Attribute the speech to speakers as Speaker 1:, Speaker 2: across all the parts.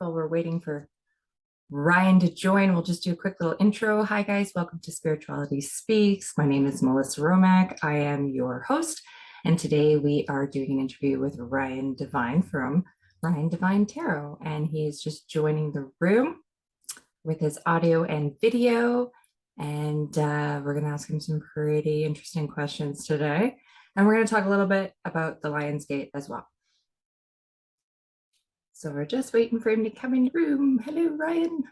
Speaker 1: while we're waiting for Ryan to join, we'll just do a quick little intro. Hi, guys. Welcome to Spirituality Speaks. My name is Melissa Romack. I am your host. And today we are doing an interview with Ryan Devine from Ryan Devine Tarot. And he is just joining the room with his audio and video. And we're going to ask him some pretty interesting questions today. And we're going to talk a little bit about the Lionsgate as well. So we're just waiting for him to come in the room. Hello, Ryan.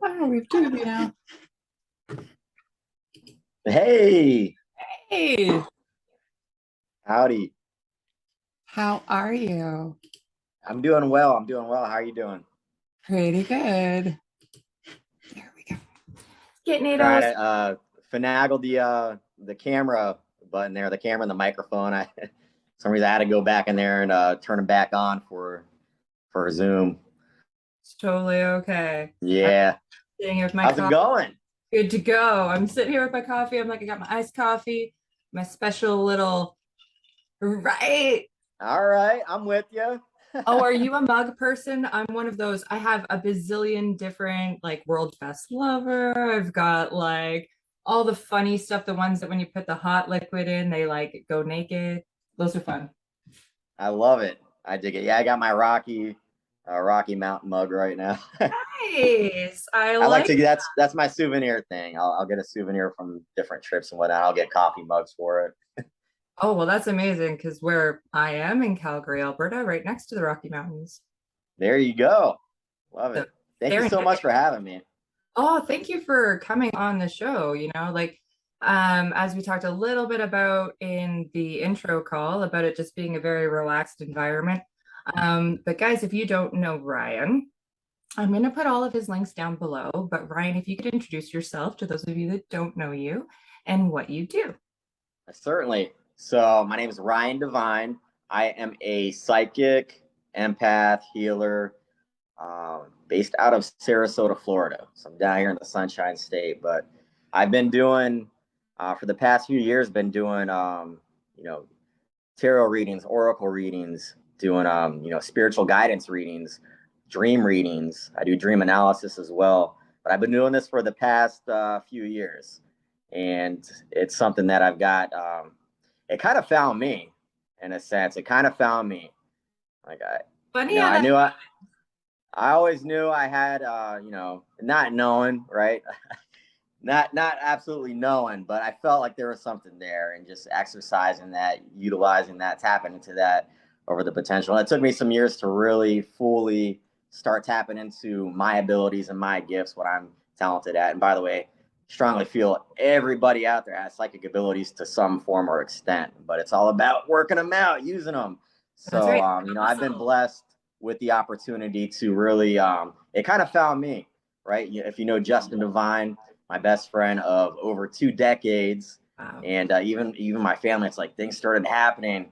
Speaker 1: Oh, we've two of you now.
Speaker 2: Hey.
Speaker 1: Hey.
Speaker 2: Howdy.
Speaker 1: How are you?
Speaker 2: I'm doing well. How are you doing?
Speaker 1: Pretty good. There we go. Getting it
Speaker 2: Trying
Speaker 1: all.
Speaker 2: to finagle the camera button there, the camera and the microphone. For some reason I had to go back in there and turn them back on for Zoom.
Speaker 1: It's totally okay.
Speaker 2: Yeah.
Speaker 1: I'm sitting here with my
Speaker 2: How's
Speaker 1: coffee.
Speaker 2: it going?
Speaker 1: Good to go. I'm sitting here with my coffee. I'm like, I got my iced coffee, my special little, right?
Speaker 2: All right, I'm with you.
Speaker 1: Oh, are you a mug person? I'm one of those. I have a bazillion different, like, World Best Lover. I've got like all the funny stuff, the ones that when you put the hot liquid in, they like go naked. Those are fun.
Speaker 2: I love it. I dig it. Yeah, I got my Rocky Mountain mug right now.
Speaker 1: Nice. I
Speaker 2: like
Speaker 1: like
Speaker 2: to. That's my souvenir thing. I'll get a souvenir from different trips and whatnot. I'll get coffee mugs for it.
Speaker 1: Oh, well, that's amazing because where I am in Calgary, Alberta, right next to the Rocky Mountains.
Speaker 2: There you go. Love
Speaker 1: So
Speaker 2: it. Thank you so much for having me.
Speaker 1: Oh, thank you for coming on the show. As we talked a little bit about in the intro call about it just being a very relaxed environment. But guys, if you don't know Ryan, I'm going to put all of his links down below. But Ryan, if you could introduce yourself to those of you that don't know you and what you do.
Speaker 2: Certainly. So my name is Ryan Devine. I am a psychic, empath, healer, based out of Sarasota, Florida. So I'm down here in the Sunshine State, but I've been doing, for the past few years, tarot readings, oracle readings, doing, spiritual guidance readings, dream readings. I do dream analysis as well, but I've been doing this for the past few years. And it's something that I've got, it kind of found me in a sense. It kind of found me. I always knew I had, not knowing, right? not absolutely knowing, but I felt like there was something there, and just exercising that, utilizing that, tapping into that over the potential. And it took me some years to really fully start tapping into my abilities and my gifts, what I'm talented at. And by the way, strongly feel everybody out there has psychic abilities to some form or extent, but it's all about working them out, using them. So,
Speaker 1: right.
Speaker 2: I've been blessed with the opportunity to really, it kind of found me, right? If you know Justin Devine, my best friend of over 2 decades, wow. And even my family, it's like things started happening,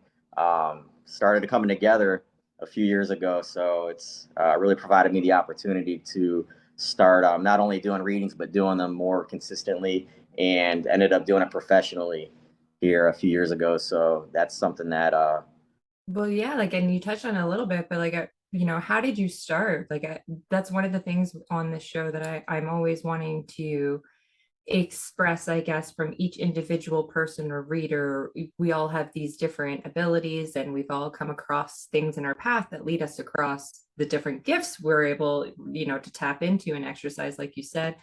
Speaker 2: started coming together a few years ago. So it's really provided me the opportunity to start not only doing readings, but doing them more consistently, and ended up doing it professionally here a few years ago. So that's something that
Speaker 1: well, yeah, like, and you touched on it a little bit, but like, how did you start? Like, that's one of the things on this show that I'm always wanting to express, I guess, from each individual person or reader. We all have these different abilities, and we've all come across things in our path that lead us across the different gifts we're able, to tap into and exercise, like you said,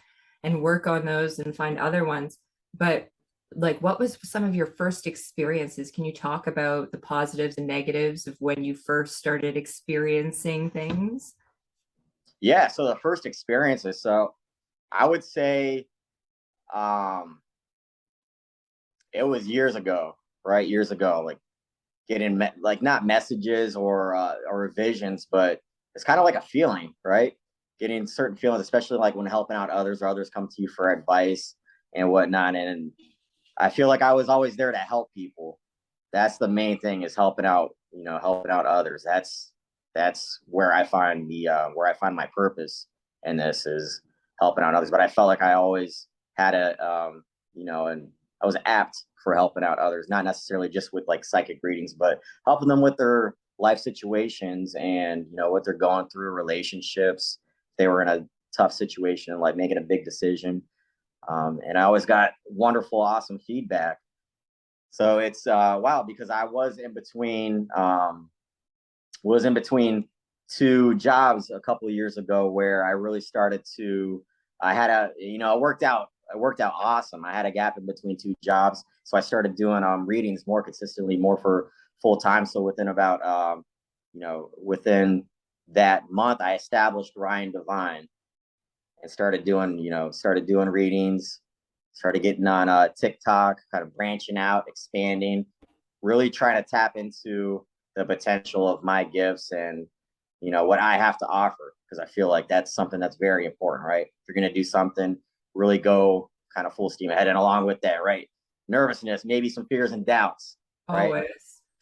Speaker 1: and work on those and find other ones. But like, what was some of your first experiences? Can you talk about the positives and negatives of when you first started experiencing things?
Speaker 2: Yeah. So the first experiences. So I would say um, it was years ago, right? Years ago, like getting like not messages or visions, but it's kind of like a feeling, right? Getting certain feelings, especially like when helping out others or others come to you for advice and whatnot. And I feel like I was always there to help people. That's the main thing, is helping out, helping out others. That's where I find where I find my purpose in this, is helping out others. But I felt like I always had and I was apt for helping out others, not necessarily just with like psychic readings, but helping them with their life situations and what they're going through, relationships. They were in a tough situation, like making a big decision. And I always got wonderful, awesome feedback. So it's wow, because I was in between two jobs a couple of years ago, where I really started to. I had it worked out. It worked out awesome. I had a gap in between two jobs, so I started doing readings more consistently, more for full time. So within about within that month, I established Ryan Divine and started doing readings, started getting on TikTok, kind of branching out, expanding, really trying to tap into the potential of my gifts and what I have to offer, because I feel like that's something that's very important, right? If you're going to do something, really go kind of full steam ahead, and along with that, right? Nervousness, maybe some fears and doubts, right?
Speaker 1: Always.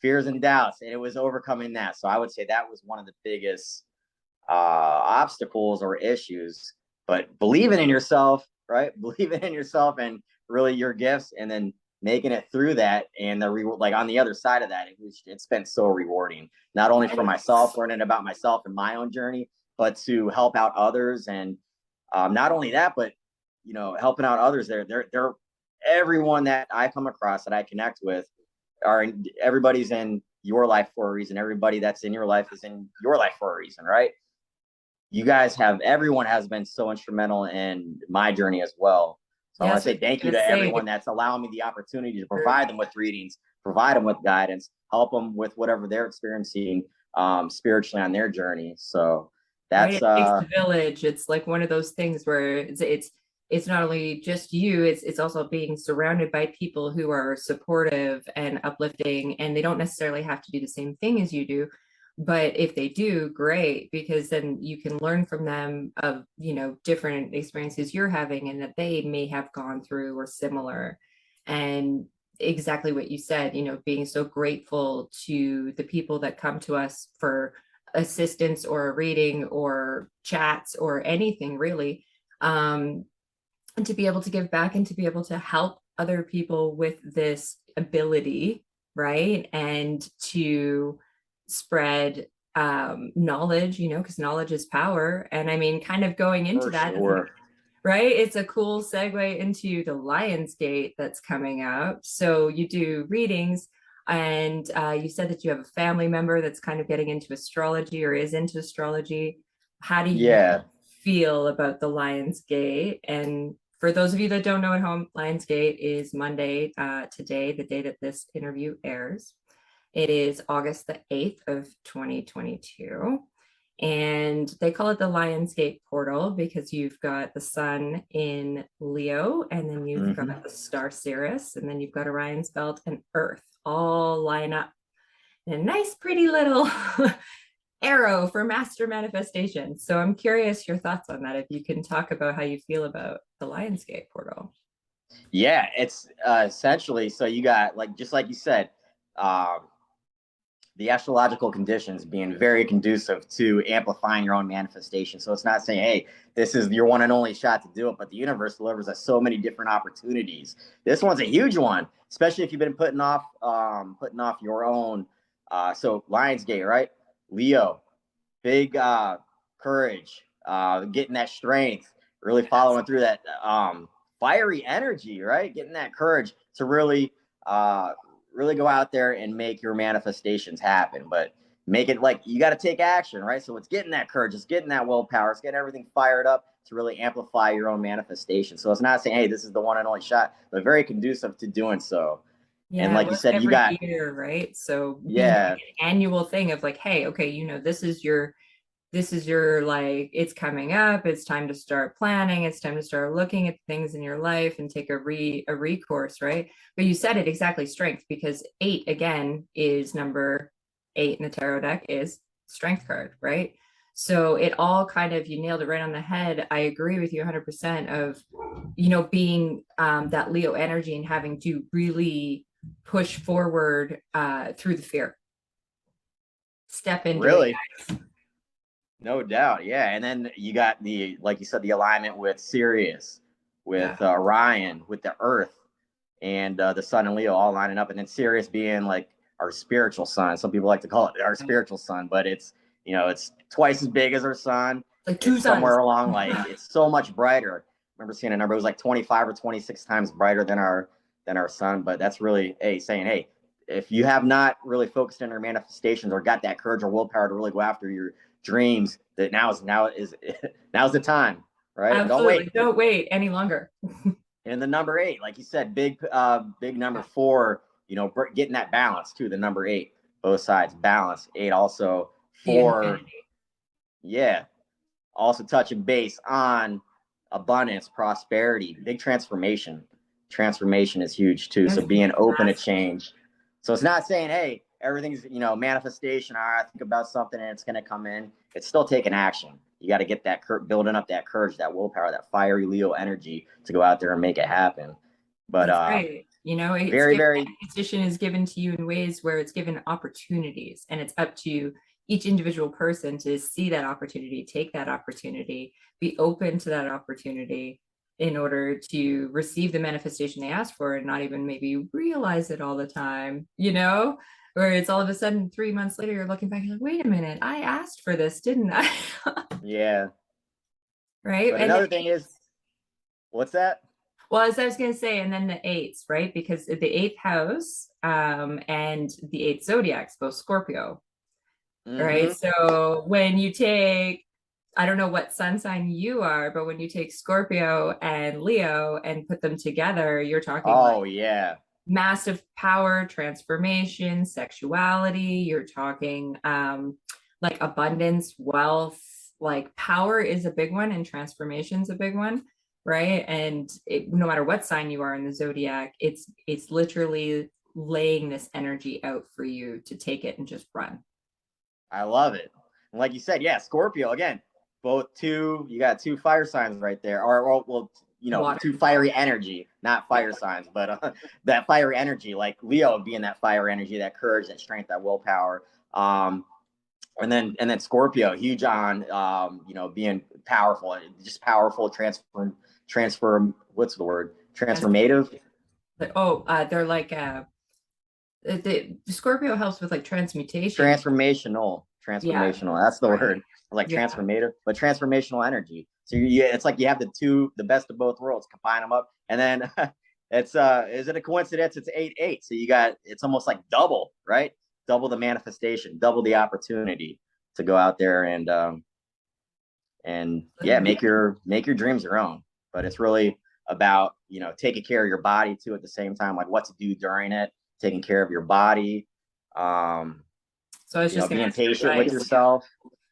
Speaker 2: Fears and doubts, and it was overcoming that. So I would say that was one of the biggest obstacles or issues. But believing in yourself, right? Believing in yourself and really your gifts, and then making it through that, and the reward, like on the other side of that, it's been so rewarding, not only for myself, learning about myself and my own journey, but to help out others. And not only that, but helping out others. They're everyone that I come across, that I connect with, everybody's in your life for a reason. Everybody that's in your life is in your life for a reason, right? Everyone has been so instrumental in my journey as well. So I want to say thank you to everyone that's allowing me the opportunity to provide them with readings, provide them with guidance, help them with whatever they're experiencing spiritually on their journey. So that's
Speaker 1: right. It takes a village. It's like one of those things where it's not only just you, it's also being surrounded by people who are supportive and uplifting, and they don't necessarily have to do the same thing as you do. But if they do, great, because then you can learn from them of, different experiences you're having and that they may have gone through or similar. And exactly what you said, being so grateful to the people that come to us for assistance or a reading or chats or anything really, and to be able to give back and to be able to help other people with this ability, right? And to spread knowledge, because knowledge is power. And I mean, kind of going into that,
Speaker 2: sure.
Speaker 1: Right? It's a cool segue into the Lionsgate that's coming out. So you do readings, and you said that you have a family member that's kind of getting into astrology or is into astrology. How do you feel about the Lionsgate? And for those of you that don't know at home, Lionsgate is Monday, today, the day that this interview airs. It is August the 8th of 2022. And they call it the Lionsgate Portal because you've got the sun in Leo, and then you've got the star Sirius, and then you've got Orion's belt and Earth all line up in a nice, pretty little arrow for master manifestation. So I'm curious your thoughts on that, if you can talk about how you feel about the Lionsgate Portal.
Speaker 2: Yeah, it's essentially, so you got, like, just like you said, the astrological conditions being very conducive to amplifying your own manifestation. So it's not saying, hey, this is your one and only shot to do it, but the universe delivers us so many different opportunities. This one's a huge one, especially if you've been putting off your own. So Lionsgate, right? Leo, big courage, getting that strength, really following through that. fiery energy, right? Getting that courage to really really go out there and make your manifestations happen. But make it like you got to take action, right? So it's getting that courage, it's getting that willpower, it's getting everything fired up to really amplify your own manifestation. So it's not saying, hey, this is the one and only shot, but very conducive to doing so. And
Speaker 1: Yeah,
Speaker 2: like you
Speaker 1: well,
Speaker 2: said, you
Speaker 1: every
Speaker 2: got,
Speaker 1: year, right? So being like
Speaker 2: yeah,
Speaker 1: an annual thing of like, hey, okay, this is your like, it's coming up, it's time to start planning, it's time to start looking at things in your life and take a recourse, right? But you said it exactly, strength, because eight again is number eight in the tarot deck is strength card, right? So it all kind of, you nailed it right on the head. I agree with you 100% of, being that Leo energy and having to really push forward through the fear. Step into it,
Speaker 2: really.
Speaker 1: guys.
Speaker 2: No doubt, yeah. And then you got the, like you said, the alignment with Sirius,
Speaker 1: Yeah.
Speaker 2: with Orion, with the Earth, and the Sun and Leo all lining up, and then Sirius being like our spiritual sun. Some people like to call it our spiritual sun, but it's it's twice as big as our sun.
Speaker 1: Like two
Speaker 2: It's
Speaker 1: suns.
Speaker 2: somewhere along like it's so much brighter. I remember seeing a number; it was like 25 or 26 times brighter than our sun. But that's really saying, hey, if you have not really focused on your manifestations or got that courage or willpower to really go after your dreams, that now's the time, right? Don't
Speaker 1: Absolutely.
Speaker 2: wait.
Speaker 1: Don't wait any longer.
Speaker 2: And the number eight, like you said, big number four, getting that balance too. The number eight, both sides, balance. Eight also
Speaker 1: The
Speaker 2: four,
Speaker 1: infinity.
Speaker 2: yeah. Also touching base on abundance, prosperity, big transformation. Transformation is huge too. So
Speaker 1: That's
Speaker 2: being open to
Speaker 1: massive.
Speaker 2: change. So it's not saying, hey, everything's, manifestation. All right, I think about something and it's going to come in. It's still taking action. You got to get that building up that courage, that willpower, that fiery Leo energy to go out there and make it happen. But
Speaker 1: That's right. It's
Speaker 2: very,
Speaker 1: given,
Speaker 2: very,
Speaker 1: that position is given to you in ways where it's given opportunities, and it's up to each individual person to see that opportunity, take that opportunity, be open to that opportunity in order to receive the manifestation they asked for and not even maybe realize it all the time, where it's all of a sudden 3 months later, you're looking back, you're like, wait a minute, I asked for this, didn't I?
Speaker 2: yeah.
Speaker 1: Right.
Speaker 2: But
Speaker 1: And
Speaker 2: another thing is, what's that?
Speaker 1: well, as I was going to say, and then the eights, right? Because the eighth house and the eighth zodiacs, both Scorpio, right?
Speaker 2: Mm-hmm.
Speaker 1: So when you take, I don't know what sun sign you are, but when you take Scorpio and Leo and put them together, you're talking like
Speaker 2: Oh, yeah.
Speaker 1: massive power, transformation, sexuality. You're talking like abundance, wealth, like power is a big one and transformation's a big one, right? And no matter what sign you are in the zodiac, it's literally laying this energy out for you to take it and just run.
Speaker 2: I love it. And like you said, yeah, Scorpio again, you got two fire signs right there, or well,
Speaker 1: Water.
Speaker 2: two fiery energy, not fire signs, but that fiery energy, like Leo being that fire energy, that courage, that strength, that willpower. And then Scorpio, huge on being powerful, just powerful, transform. What's the word? Transformative.
Speaker 1: They're like the Scorpio helps with like transmutation. Yeah.
Speaker 2: Transformational. That's the
Speaker 1: Right.
Speaker 2: word. Like
Speaker 1: Yeah.
Speaker 2: transformative, but transformational energy. So it's like you have the best of both worlds, combine them up, and then it's is it a coincidence? It's 8-8, so it's almost like double, right? Double the manifestation, double the opportunity to go out there and yeah, make your dreams your own. But it's really about taking care of your body too at the same time, like what to do during it, taking care of your body.
Speaker 1: So I was just
Speaker 2: Being patient with
Speaker 1: advice.
Speaker 2: yourself.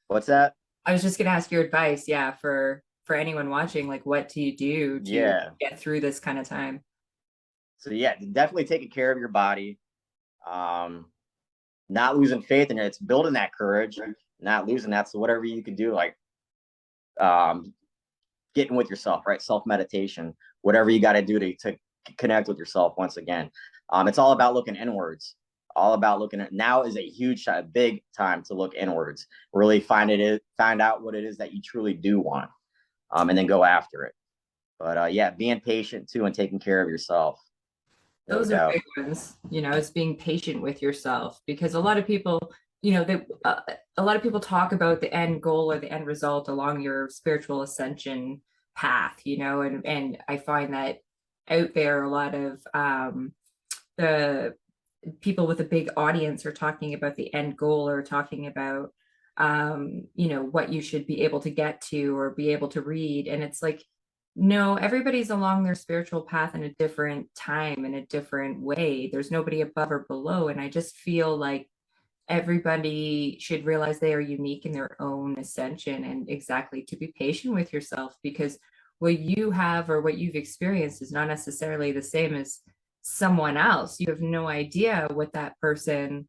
Speaker 2: What's that?
Speaker 1: I was just going to ask your advice, yeah, for anyone watching, like what do you do to
Speaker 2: Yeah.
Speaker 1: get through this kind of time?
Speaker 2: So yeah, definitely taking care of your body. Not losing faith in it. It's building that courage, not losing that. So whatever you can do, like getting with yourself, right? Self-meditation, whatever you got to do to connect with yourself once again. It's all about looking inwards. All about looking at now is a big time to look inwards. Really find out what it is that you truly do want, and then go after it. But yeah, being patient too and taking care of yourself. No
Speaker 1: Those are
Speaker 2: doubt.
Speaker 1: big ones, it's being patient with yourself, because a lot of people, a lot of people talk about the end goal or the end result along your spiritual ascension path, you know, and I find that out there, a lot of the people with a big audience are talking about the end goal, or talking about you know, what you should be able to get to or be able to read. And it's like, no, everybody's along their spiritual path in a different time, in a different way. There's nobody above or below. And I just feel like everybody should realize they are unique in their own ascension, and exactly to be patient with yourself, because what you have or what you've experienced is not necessarily the same as someone else. You have no idea what that person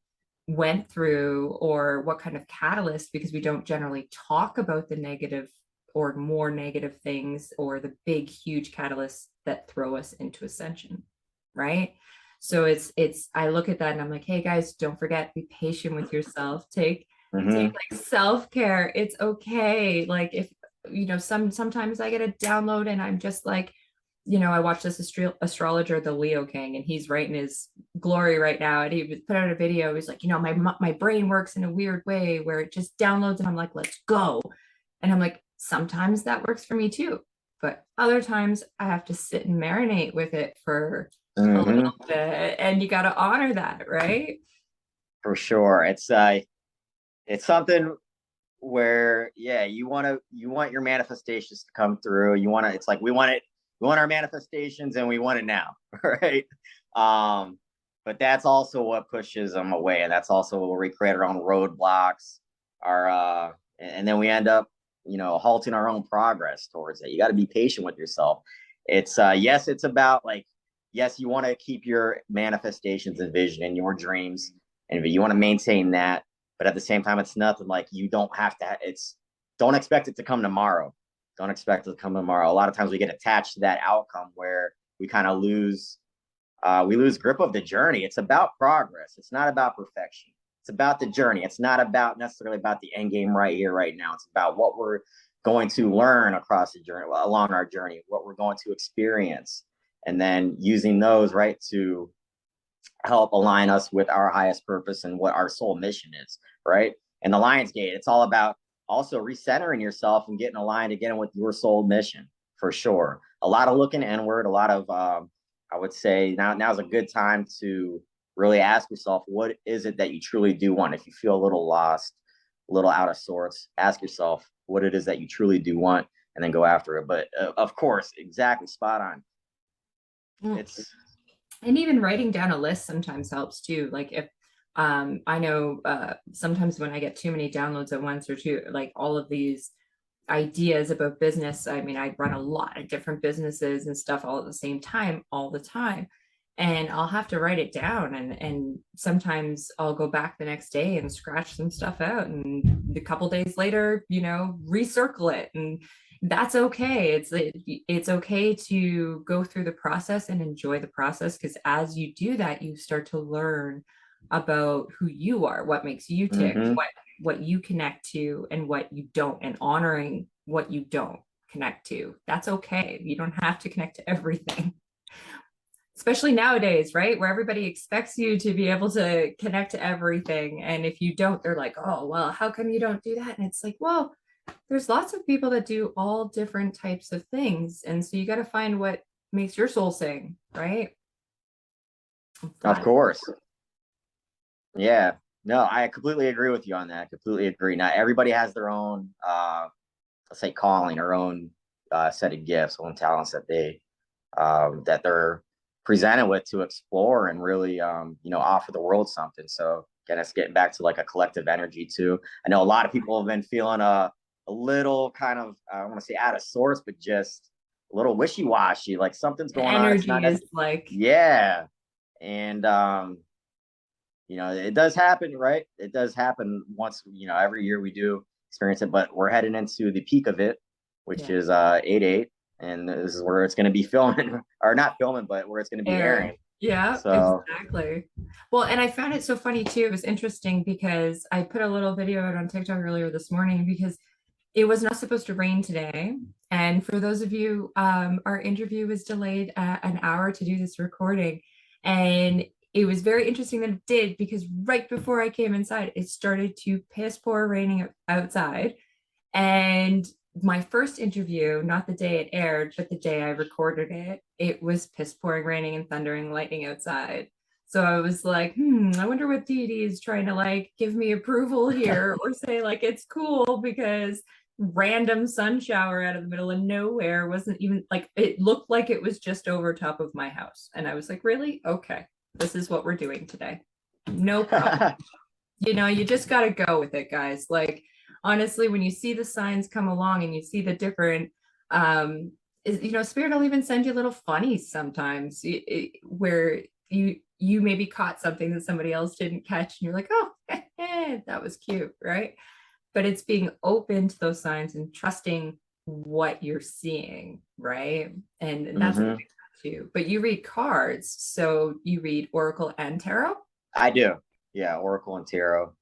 Speaker 1: went through or what kind of catalyst, because we don't generally talk about the negative or more negative things, or the big huge catalysts that throw us into ascension, right? So it's I look at that and I'm like, hey guys, don't forget, be patient with yourself. Take like self-care. It's okay. Like, if you know, sometimes I get a download and I'm just like, you know, I watched this astrologer, the Leo King, and he's right in his glory right now. And he put out a video. He's like, you know, my brain works in a weird way where it just downloads, and I'm like, let's go. And I'm like, sometimes that works for me too, but other times I have to sit and marinate with it for a little bit, and you got to honor that, right?
Speaker 2: For sure. It's something where, yeah, you want your manifestations to come through. It's like we want our manifestations, and we want it now. Right. But that's also what pushes them away, and that's also where we create our own roadblocks, and then we end up, you know, halting our own progress towards it. You got to be patient with yourself. It's yes, it's about, like, yes, you want to keep your manifestations and vision and your dreams, and you want to maintain that. But at the same time, it's nothing like you don't have to. Don't expect it to come tomorrow. Don't expect it to come tomorrow. A lot of times we get attached to that outcome where we kind of lose grip of the journey. It's about progress. It's not about perfection. It's about the journey. It's not about necessarily about the end game right here, right now. It's about what we're going to learn across the journey, along our journey, what we're going to experience, and then using those, right, to help align us with our highest purpose and what our soul mission is, right? And the Lionsgate, it's all about also recentering yourself and getting aligned again with your soul mission, for sure. A lot of looking inward, a lot of, I would say now's a good time to really ask yourself, what is it that you truly do want? If you feel a little lost, a little out of sorts, ask yourself what it is that you truly do want, and then go after it. But of course, exactly, spot on. It's
Speaker 1: And even writing down a list sometimes helps too. Like, if I know sometimes when I get too many downloads at once, or too, like, all of these ideas about business. I mean, I run a lot of different businesses and stuff all at the same time, all the time. And I'll have to write it down, and sometimes I'll go back the next day and scratch some stuff out, and a couple days later, you know, recircle it. And that's okay. It's okay to go through the process and enjoy the process, because as you do that, you start to learn about who you are, what makes you tick, what you connect to and what you don't, and honoring what you don't connect to. That's okay. You don't have to connect to everything, especially nowadays, right? Where everybody expects you to be able to connect to everything. And if you don't, they're like, oh, well, how come you don't do that? And it's like, well, there's lots of people that do all different types of things. And so you got to find what makes your soul sing, right?
Speaker 2: Of course. Yeah. No, I completely agree with you on that. I completely agree. Now, everybody has their own, let's say, calling, their own set of gifts, own talents that they're presented with to explore and really, you know, offer the world something. So again, it's getting back to like a collective energy too. I know a lot of people have been feeling a little kind of, I don't want to say out of sorts, but just a little wishy-washy, like something's going on. It's not
Speaker 1: Energy is like,
Speaker 2: yeah. And you know, it does happen, right? It does happen once, you know, every year we do experience it, but we're heading into the peak of it, which is 8/8, and this is where it's going to be filming, or not filming, but where it's going to be airing.
Speaker 1: Yeah,
Speaker 2: So
Speaker 1: exactly. Well, and I found it so funny too. It was interesting because I put a little video out on TikTok earlier this morning, because it was not supposed to rain today. And for those of you, our interview was delayed an hour to do this recording. And it was very interesting that it did, because right before I came inside, it started to piss pour raining outside. And my first interview, not the day it aired, but the day I recorded it, it was piss pouring, raining, and thundering, lightning outside. So I was like, I wonder what deity is trying to like give me approval here or say like it's cool because random sun shower out of the middle of nowhere wasn't even like it looked like it was just over top of my house. And I was like, really? Okay, this is what we're doing today. No problem. You just got to go with it, guys. Like, honestly, when you see the signs come along and you see the different, Spirit will even send you little funnies sometimes where you maybe caught something that somebody else didn't catch, and you're like, oh, that was cute, right? But it's being open to those signs and trusting what you're seeing, right? And that's a big one too. But you read cards, so you read Oracle and Tarot.
Speaker 2: I do. Yeah, Oracle and Tarot.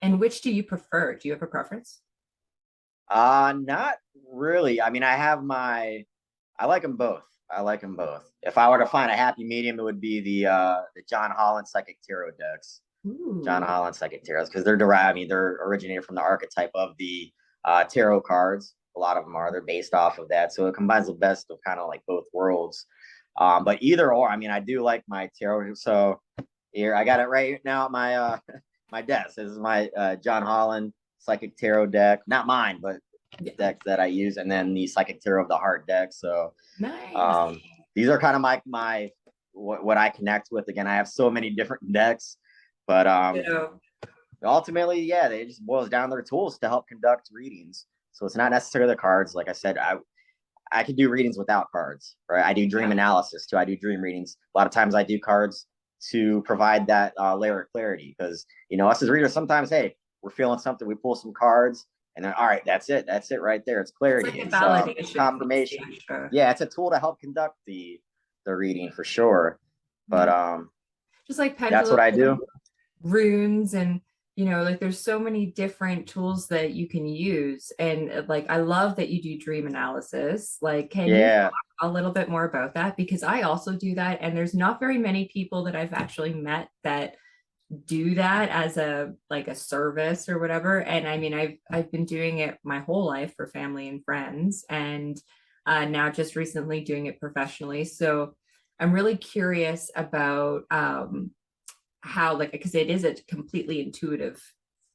Speaker 1: And which do you prefer? Do you have a preference?
Speaker 2: Not really. I mean, I like them both. I like them both. If I were to find a happy medium, it would be the John Holland Psychic Tarot decks.
Speaker 1: Ooh.
Speaker 2: John Holland Psychic Tarots, because they're derived. I mean, they're originated from the archetype of the tarot cards. A lot of them are. They're based off of that, so it combines the best of kind of like both worlds. But either or, I mean, I do like my tarot. So here, I got it right now at my my desk. This is my John Holland Psychic Tarot deck. Not mine, but deck that I use, and then the Psychic Tarot of the Heart deck. So
Speaker 1: nice.
Speaker 2: these are kind of my what I connect with. Again, I have so many different decks, but ultimately, yeah, they just boils down to their tools to help conduct readings. So it's not necessarily the cards. Like I said, I could do readings without cards, right? I do dream analysis too. I do dream readings. A lot of times I do cards to provide that layer of clarity, because us as readers sometimes, hey, we're feeling something, we pull some cards, and then all right, that's it right there, it's clarity.
Speaker 1: It's like
Speaker 2: it's confirmation. Yeah, it's a tool to help conduct the reading for sure. But
Speaker 1: just like
Speaker 2: that's what I do.
Speaker 1: Runes, and like there's so many different tools that you can use. And like I love that you do dream analysis. Like, can you talk a little bit more about that? Because I also do that, and there's not very many people that I've actually met that do that as a service or whatever. And I mean, I've been doing it my whole life for family and friends, and now just recently doing it professionally. So I'm really curious about how, like, because it is a completely intuitive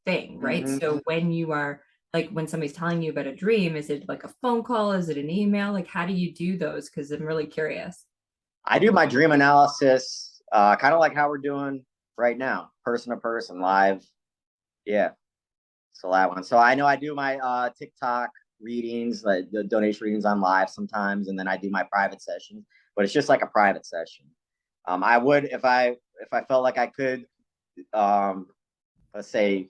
Speaker 1: thing, right? So when you are like, when somebody's telling you about a dream, is it like a phone call? Is it an email? Like, how do you do those? Because I'm really curious.
Speaker 2: I do my dream analysis kind of like how we're doing right now, person to person, live. Yeah. So that one. So I know I do my TikTok readings, like the donation readings on live sometimes, and then I do my private sessions, but it's just like a private session. I would, if I felt like I could, let's say,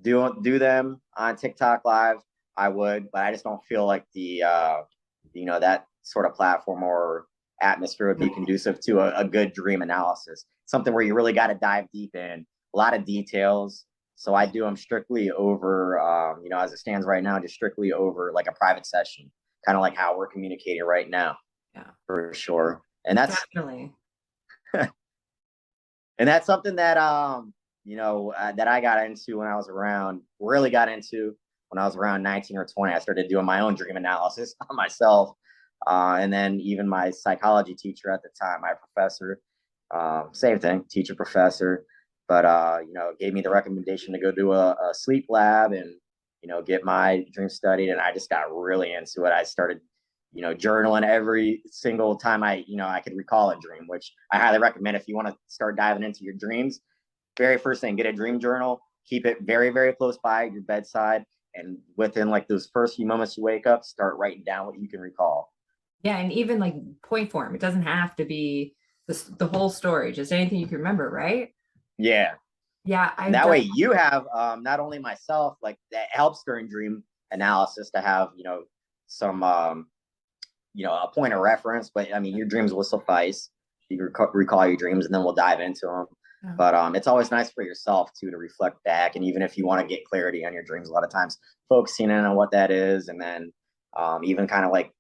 Speaker 2: do them on TikTok live, I would, but I just don't feel like the that sort of platform or atmosphere would be conducive to a good dream analysis. Something where you really got to dive deep in a lot of details. So I do them strictly over, as it stands right now, just strictly over like a private session, kind of like how we're communicating right now.
Speaker 1: Yeah,
Speaker 2: for sure. And that's
Speaker 1: definitely.
Speaker 2: And that's something that that I got into when I was really got into when I was around 19 or 20. I started doing my own dream analysis on myself. And then even my psychology teacher at the time, my professor, same thing, teacher, professor, but gave me the recommendation to go do a sleep lab and get my dream studied. And I just got really into it. I started journaling every single time I could recall a dream, which I highly recommend if you want to start diving into your dreams. Very first thing, get a dream journal, keep it very, very close by your bedside. And within like those first few moments you wake up, start writing down what you can recall.
Speaker 1: Yeah, and even like point form. It doesn't have to be the whole story, just anything you can remember, right?
Speaker 2: Yeah.
Speaker 1: Yeah.
Speaker 2: That way you have not only myself, like that helps during dream analysis to have, some a point of reference, but I mean, your dreams will suffice. You recall your dreams, and then we'll dive into them. Oh. But it's always nice for yourself too to reflect back, and even if you want to get clarity on your dreams, a lot of times focusing in on what that is, and then even kind of like,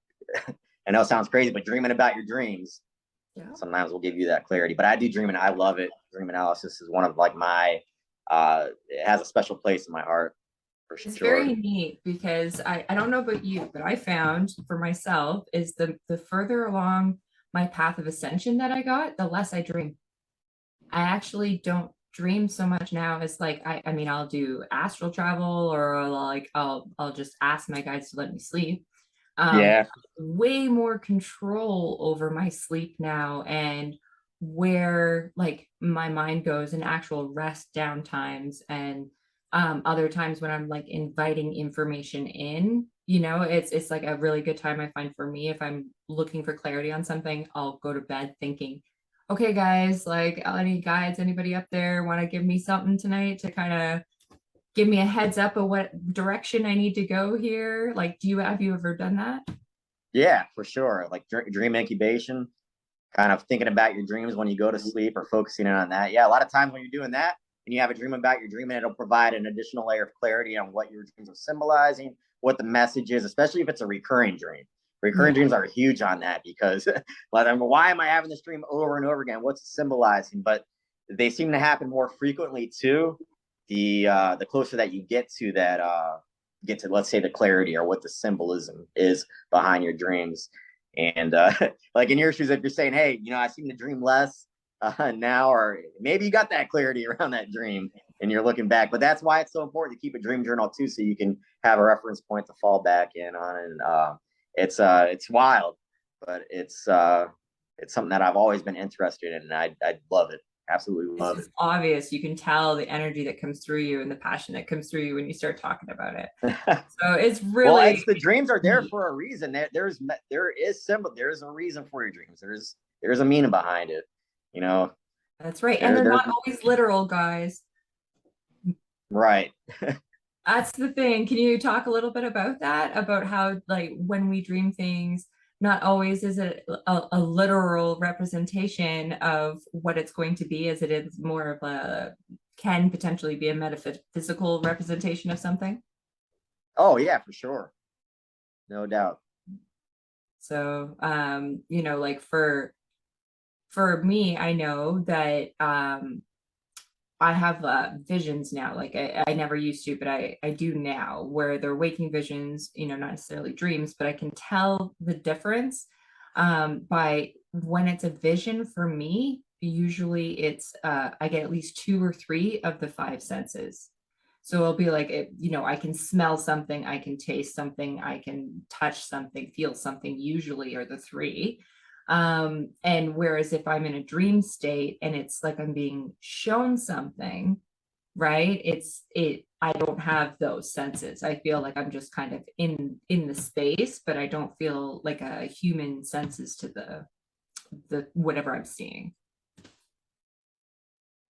Speaker 2: I know it sounds crazy, but dreaming about your dreams sometimes will give you that clarity. But I do dream, and I love it. Dream analysis is one of like my it has a special place in my heart. For
Speaker 1: It's
Speaker 2: sure.
Speaker 1: very neat because I don't know about you, but I found for myself is the further along my path of ascension that I got, the less I dream. I actually don't dream so much now as like I mean I'll do astral travel or like I'll just ask my guides to let me sleep.
Speaker 2: Yeah.
Speaker 1: Way more control over my sleep now and where like my mind goes in actual rest down times and other times when I'm like inviting information in, you know, it's like a really good time I find for me if I'm looking for clarity on something, I'll go to bed thinking, okay, guys, like any guides, anybody up there want to give me something tonight to kind of give me a heads up of what direction I need to go here? Like, have you ever done that?
Speaker 2: Yeah, for sure. Like dream incubation, kind of thinking about your dreams when you go to sleep or focusing in on that. Yeah, a lot of times when you're doing that and you have a dream about your dream, and it'll provide an additional layer of clarity on what your dreams are symbolizing, what the message is, especially if it's a recurring dream. Recurring
Speaker 1: Yeah.
Speaker 2: dreams are huge on that because like, why am I having this dream over and over again? What's it symbolizing? But they seem to happen more frequently too. The closer that you get to, let's say, the clarity or what the symbolism is behind your dreams. And like in your shoes, if you're saying, hey, I seem to dream less now, or maybe you got that clarity around that dream and you're looking back. But that's why it's so important to keep a dream journal too, so you can have a reference point to fall back in on. And it's wild, but it's something that I've always been interested in, and I love it. Absolutely
Speaker 1: It's
Speaker 2: love it.
Speaker 1: just obvious. You can tell the energy that comes through you and the passion that comes through you when you start talking about it. So it's
Speaker 2: Well,
Speaker 1: really
Speaker 2: it's the dreams are there
Speaker 1: neat.
Speaker 2: for a reason. There's a reason for your dreams. There's a meaning behind it. You know,
Speaker 1: That's right. And
Speaker 2: there
Speaker 1: they're
Speaker 2: there's
Speaker 1: not always literal, guys.
Speaker 2: right.
Speaker 1: That's the thing. Can you talk a little bit about that? About how, like, when we dream things, not always is it a literal representation of what it's going to be, as it is more of can potentially be a metaphysical representation of something.
Speaker 2: Oh yeah, for sure, no doubt.
Speaker 1: So, like for me, I know that I have visions now. Like I never used to, but I do now, where they're waking visions, not necessarily dreams, but I can tell the difference by when it's a vision for me. Usually it's I get at least two or three of the five senses. So it'll be like, I can smell something, I can taste something, I can touch something, feel something, usually are the three. And whereas if I'm in a dream state and it's like I'm being shown something, right? I don't have those senses. I feel like I'm just kind of in the space, but I don't feel like a human senses to the whatever I'm seeing.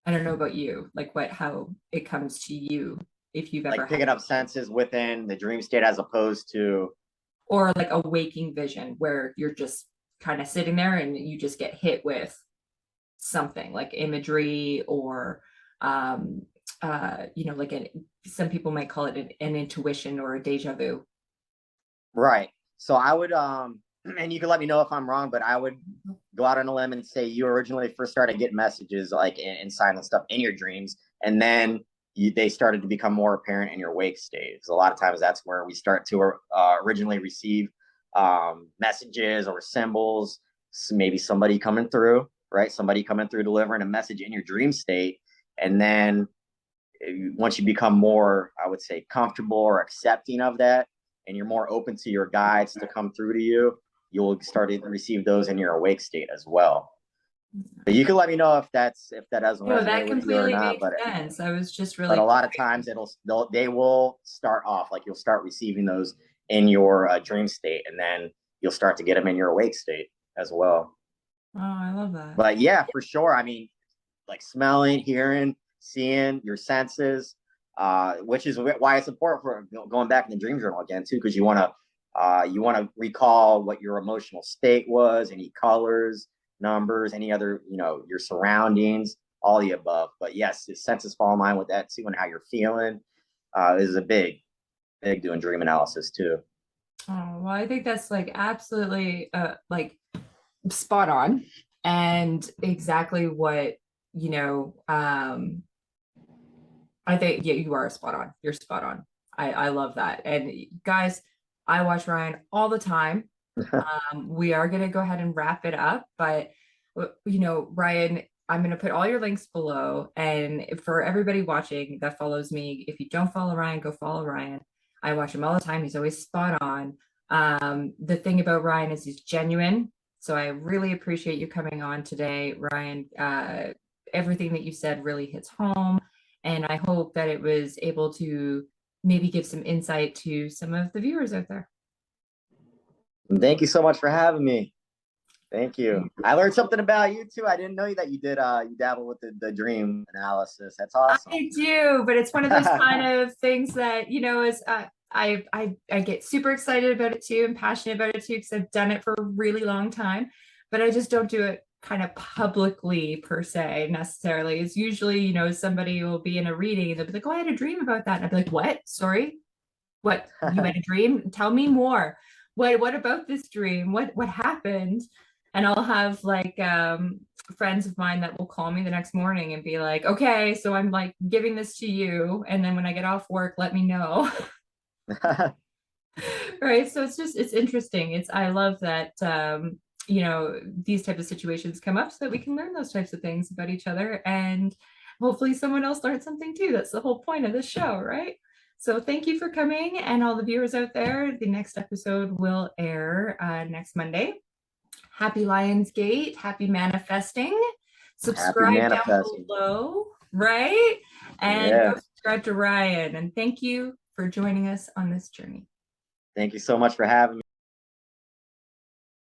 Speaker 1: I don't know about you, like how it comes to you, if you've ever
Speaker 2: Like
Speaker 1: had,
Speaker 2: picking up senses within the dream state as opposed to.
Speaker 1: or like a waking vision where you're just kind of sitting there and you just get hit with something like imagery or like some people might call it an intuition or a deja vu.
Speaker 2: Right. So I would and you can let me know if I'm wrong, but I would go out on a limb and say you originally first started getting messages like in silent stuff in your dreams, and then they started to become more apparent in your wake state. Because a lot of times that's where we start to originally receive messages or symbols, maybe somebody coming through, right? Somebody coming through delivering a message in your dream state, and then once you become more, I would say, comfortable or accepting of that, and you're more open to your guides to come through to you, you'll start to receive those in your awake state as well. But you can let me know if that doesn't
Speaker 1: No,
Speaker 2: resonate
Speaker 1: that
Speaker 2: with you or
Speaker 1: completely
Speaker 2: not.
Speaker 1: makes sense. I was just
Speaker 2: But a
Speaker 1: really
Speaker 2: lot of times they will start off like you'll start receiving those in your dream state, and then you'll start to get them in your awake state as well.
Speaker 1: Oh, I love that.
Speaker 2: But yeah, for sure. I mean, like smelling, hearing, seeing, your senses, which is why it's important for going back in the dream journal again too, because you want to recall what your emotional state was, any colors, numbers, any other, your surroundings, all the above. But yes, the senses fall in line with that too, and how you're feeling is a big doing dream analysis too.
Speaker 1: Oh, well, I think that's like absolutely like spot on and exactly what, I think, yeah, you are spot on. You're spot on. I love that. And guys, I watch Ryan all the time. We are going to go ahead and wrap it up, but Ryan, I'm going to put all your links below. And for everybody watching that follows me, if you don't follow Ryan, go follow Ryan. I watch him all the time. He's always spot on. The thing about Ryan is he's genuine. So I really appreciate you coming on today, Ryan. Everything that you said really hits home. And I hope that it was able to maybe give some insight to some of the viewers out there.
Speaker 2: Thank you so much for having me. Thank you. I learned something about you too. I didn't know that you did you dabble with the dream analysis. That's awesome.
Speaker 1: I do, but it's one of those kind of things that, is I get super excited about it too and passionate about it too, because I've done it for a really long time, but I just don't do it kind of publicly per se necessarily. It's usually, somebody will be in a reading and they'll be like, oh, I had a dream about that. And I'd be like, what? Sorry? What? You had a dream? Tell me more. What about this dream? What happened? And I'll have like friends of mine that will call me the next morning and be like, okay, so I'm like giving this to you. And then when I get off work, let me know. Right. So it's interesting. I love that, these types of situations come up so that we can learn those types of things about each other. And hopefully someone else learns something too. That's the whole point of this show, right? So thank you for coming, and all the viewers out there. The next episode will air next Monday. Happy Lionsgate, happy manifesting. Subscribe down below, right? And go subscribe to Ryan. And thank you for joining us on this journey.
Speaker 2: Thank you so much for having me.